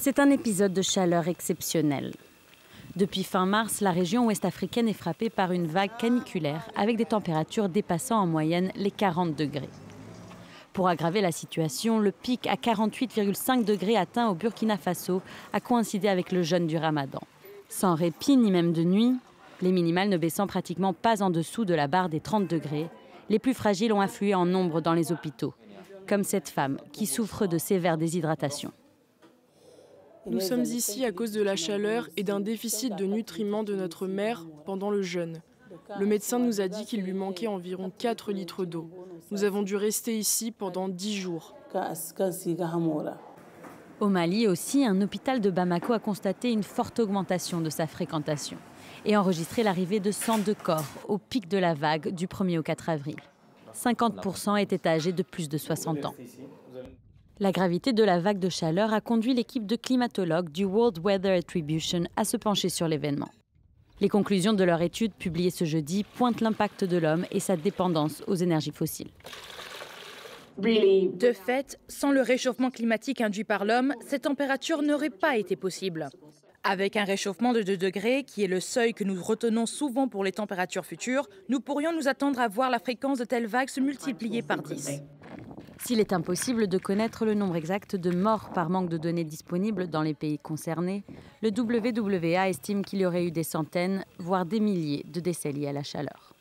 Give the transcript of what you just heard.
C'est un épisode de chaleur exceptionnel. Depuis fin mars, la région ouest-africaine est frappée par une vague caniculaire avec des températures dépassant en moyenne les 40 degrés. Pour aggraver la situation, le pic à 48,5 degrés atteint au Burkina Faso a coïncidé avec le jeûne du Ramadan. Sans répit ni même de nuit, les minimales ne baissant pratiquement pas en dessous de la barre des 30 degrés, les plus fragiles ont afflué en nombre dans les hôpitaux, comme cette femme qui souffre de sévère déshydratation. Nous sommes ici à cause de la chaleur et d'un déficit de nutriments de notre mère pendant le jeûne. Le médecin nous a dit qu'il lui manquait environ 4 litres d'eau. Nous avons dû rester ici pendant 10 jours. Au Mali aussi, un hôpital de Bamako a constaté une forte augmentation de sa fréquentation et enregistré l'arrivée de 102 corps au pic de la vague du 1er au 4 avril. 50% étaient âgés de plus de 60 ans. La gravité de la vague de chaleur a conduit l'équipe de climatologues du World Weather Attribution à se pencher sur l'événement. Les conclusions de leur étude, publiées ce jeudi, pointent l'impact de l'homme et sa dépendance aux énergies fossiles. De fait, sans le réchauffement climatique induit par l'homme, cette température n'aurait pas été possible. Avec un réchauffement de 2 degrés, qui est le seuil que nous retenons souvent pour les températures futures, nous pourrions nous attendre à voir la fréquence de telles vagues se multiplier par 10. S'il est impossible de connaître le nombre exact de morts par manque de données disponibles dans les pays concernés, le WWA estime qu'il y aurait eu des centaines, voire des milliers de décès liés à la chaleur.